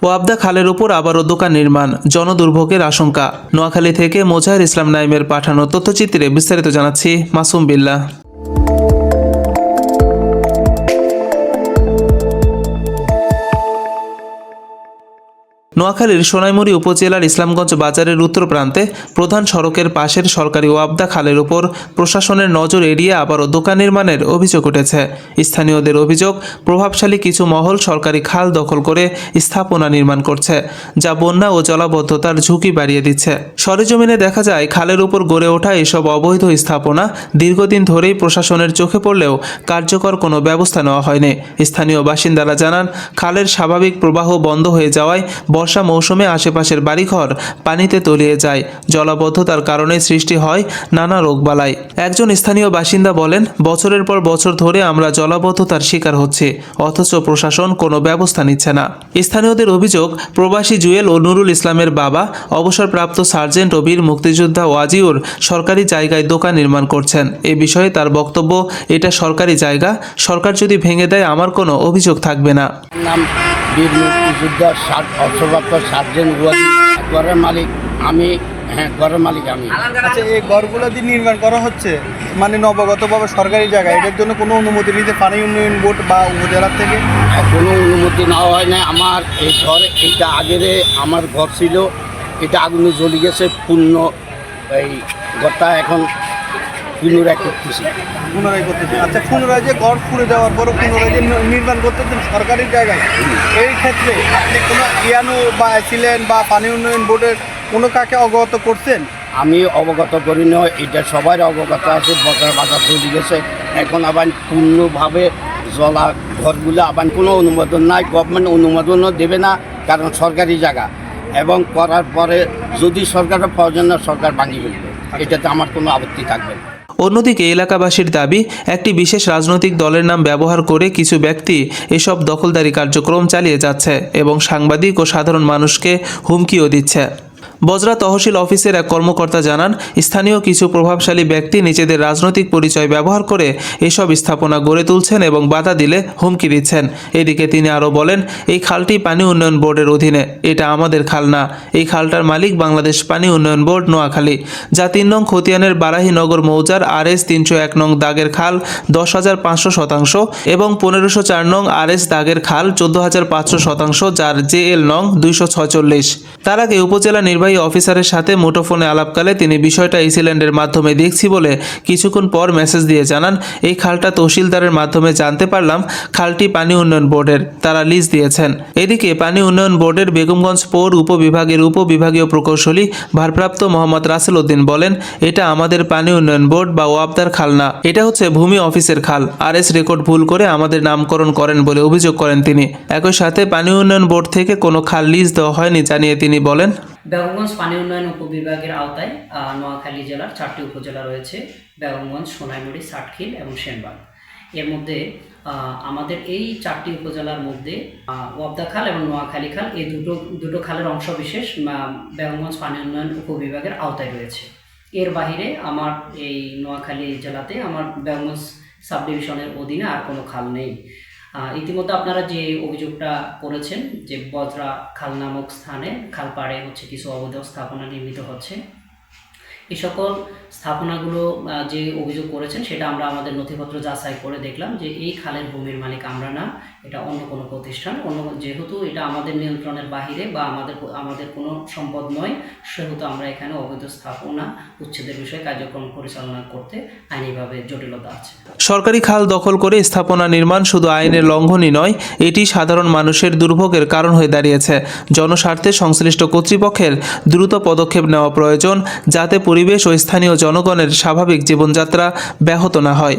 ওয়াবদা খালের উপর আবারও দোকান নির্মাণ, জনদুর্ভোগের আশঙ্কা। নোয়াখালী থেকে মোজাহির ইসলাম নাইমের পাঠানো তথ্যচিত্রে বিস্তারিত জানাচ্ছি মাসুম বিল্লাহ। নোয়াখালীর সোনাইমুড়ি উপজেলার ইসলামগঞ্জ বাজারের উত্তর প্রান্তে প্রধান সড়কের পাশের সরকারি ওয়াবদা খালের উপর প্রশাসনের নজর এড়িয়ে আবারও দোকান নির্মাণের অভিযোগ উঠেছে। স্থানীয়দের অভিযোগ, প্রভাবশালী কিছু মহল সরকারি খাল দখল করে স্থাপনা নির্মাণ করছে, যা বন্যা ও জলাবদ্ধতার ঝুঁকি বাড়িয়ে দিচ্ছে। সরেজমিনে দেখা যায়, খালের উপর গড়ে ওঠা এসব অবৈধ স্থাপনা দীর্ঘদিন ধরেই প্রশাসনের চোখে পড়লেও কার্যকর কোনো ব্যবস্থা নেওয়া হয়নি। স্থানীয় বাসিন্দারা জানান, খালের স্বাভাবিক প্রবাহ বন্ধ হয়ে যাওয়ায় বর্ষা মৌসুমে আশেপাশের বাড়িঘর পানিতে তলিয়ে যায়। জলাবদ্ধতার কারণে সৃষ্টি হয় নানা রোগবালাই। একজন স্থানীয় বাসিন্দা বলেন, বছরের পর বছর ধরে আমরা জলাবদ্ধতার শিকার হচ্ছি, অথচ প্রশাসন কোনো ব্যবস্থা নিচ্ছে না। স্থানীয়দের অভিযোগ, প্রবাসী জুয়েল ও নুরুল ইসলামের বাবা অবসরপ্রাপ্ত সার্জেন্ট ও বীর মুক্তিযোদ্ধা ওয়াজিউর সরকারি জায়গায় দোকান নির্মাণ করছেন। এ বিষয়ে তার বক্তব্য, এটা সরকারি জায়গা, সরকার যদি ভেঙে দেয় আমার কোনো অভিযোগ থাকবে না। বীর মুক্তিযোদ্ধা অবসরপ্রাপ্ত সার্জেন্ট ঘরের মালিক আমি। ঘরের মালিক আমি। আচ্ছা, এই ঘরগুলো দিয়ে নির্মাণ করা হচ্ছে মানে নবগতভাবে সরকারি জায়গা, এটার জন্য কোনো অনুমতি নিতে পানি উন্নয়ন বোর্ড বা উপজেলার থেকে কোনো অনুমতি নেওয়া হয় না। আমার এই ঘর, এইটা আগের আমার ঘর ছিল, এটা আগুনে জ্বলে গেছে পূর্ণ। এই ঘরটা এখন পুনরায় করতেছি। আচ্ছা, পুনরায় যে ঘর পুড়ে যাওয়ার পরও পুনরায় যে নির্মাণ করতেছেন সরকারি জায়গায়, এই ক্ষেত্রে আপনি কোনো ইয়ানো বা ছিলেন বা পানি উন্নয়ন বোর্ডের কোনো কাকে অবগত করছেন? আমি অবগত করি না, এটা সবাই অবগত আছে। বাজার চলে গেছে, এখন আবার পূর্ণভাবে জলা ঘরগুলো আবার কোনো অনুমোদন নাই, গভর্নমেন্ট অনুমোদনও দেবে না, কারণ সরকারি জায়গা। এবং করার পরে যদি সরকারের প্রয়োজন না, সরকার ভাঙিয়ে ফেলবে, এটাতে আমার কোনো আপত্তি থাকবে না। অন্যদিকে এলাকাবাসীর দাবি, একটি বিশেষ রাজনৈতিক দলের নাম ব্যবহার করে কিছু ব্যক্তি এসব দখলদারি কার্যক্রম চালিয়ে যাচ্ছে এবং সাংবাদিক ও সাধারণ মানুষকে হুমকিও দিচ্ছে। বজরা তহসিল অফিসের এক কর্মকর্তা জানান, স্থানীয় কিছু প্রভাবশালী ব্যক্তি নিজেদের রাজনৈতিক পরিচয় ব্যবহার করে এসব স্থাপনা গড়ে তুলছেন এবং বাধা দিলে হুমকি দিচ্ছেন। এদিকে তিনি আরও বলেন, এই খালটি পানি উন্নয়ন বোর্ডের অধীনে, এটা আমাদের খাল না। এই খালটার মালিক বাংলাদেশ পানি উন্নয়ন বোর্ড নোয়াখালী, যা ৩ নং খতিয়ানের বারাহীনগর মৌজার RS ৩০১ নং দাগের খাল ১০,৫০০ শতাংশ এবং ১৫০৪ নং RS দাগের খাল ১৪,৫০০ শতাংশ, যার JL নং ২৪৬। তার আগে উপজেলা নির্বাহী অফিসারের সাথে মুঠোফোনে আলাপকালে তিনি বিষয়টা ইসিল্যান্ডের মাধ্যমে দেখছি বলে কিছুক্ষণ পর মেসেজ দিয়ে জানান, এই খালটা তহসিলদারের মাধ্যমে জানতে পারলাম খালটি পানি উন্নয়ন বোর্ডের, তারা লিজ দিয়েছেন। এদিকে পানি উন্নয়ন বোর্ডের বেগমগঞ্জ পৌর উপবিভাগের উপবিভাগীয় প্রকৌশলী ভারপ্রাপ্ত মোহাম্মদ রাসেল উদ্দিন বলেন, এটা আমাদের পানি উন্নয়ন বোর্ড বা ওয়াবদার খাল না, এটা হচ্ছে ভূমি অফিসের খাল। RS রেকর্ড ভুল করে আমাদের নামকরণ করেন বলে অভিযোগ করেন তিনি। একই সাথে পানি উন্নয়ন বোর্ড থেকে কোনো খাল লিজ দেওয়া হয়নি জানিয়ে তিনি বলেন, বেগমগঞ্জ পানি উন্নয়ন উপবিভাগের আওতায় নোয়াখালী জেলার 4টি উপজেলা রয়েছে, বেগমগঞ্জ, সোনাইমুড়ি, সাতক্ষীল এবং সেনবাগ। এর মধ্যে আমাদের এই 4টি উপজেলার মধ্যে ওয়াবদা খাল এবং নোয়াখালী খাল, এই দুটো খালের অংশবিশেষ বেগমগঞ্জ পানি উন্নয়ন উপবিভাগের আওতায় রয়েছে। এর বাহিরে আমার এই নোয়াখালী জেলাতে আমার বেগমগঞ্জ সাব ডিভিশনের অধীনে আর কোনো খাল নেই। ইতিমধ্যে আপনারা যে অভিযোগটা করেছেন যে বজরা খাল নামক স্থানে খালপাড়ে কিছু অবৈধ স্থাপনা নির্মিত হচ্ছে, এই সকল স্থাপনাগুলো যে অভিযোগ করেছেন সেটা আমরা আমাদের নথিপত্র যাচাই করে দেখলাম যে এই খালের ভূমির মালিক আমরা না, এটা অন্য কোনো প্রতিষ্ঠান। যেহেতু এটা আমাদের নিয়ন্ত্রণের বাহিরে বা আমাদের কোনো সম্পদ নয়, সেহেতু আমরা এখানে অবৈধ স্থাপনা উচ্ছেদের বিষয়ে কার্যক্রম পরিচালনা করতে আইনিভাবে জটিলতা আছে। সরকারি খাল দখল করে স্থাপনা নির্মাণ শুধু আইনের লঙ্ঘনই নয়, এটি সাধারণ মানুষের দুর্ভোগের কারণ হয়ে দাঁড়িয়েছে। জনস্বার্থে সংশ্লিষ্ট কর্তৃপক্ষের দ্রুত পদক্ষেপ নেওয়া প্রয়োজন, যাতে পরিবেশ ও স্থানীয় জনগণের স্বাভাবিক জীবনযাত্রা ব্যাহত না হয়।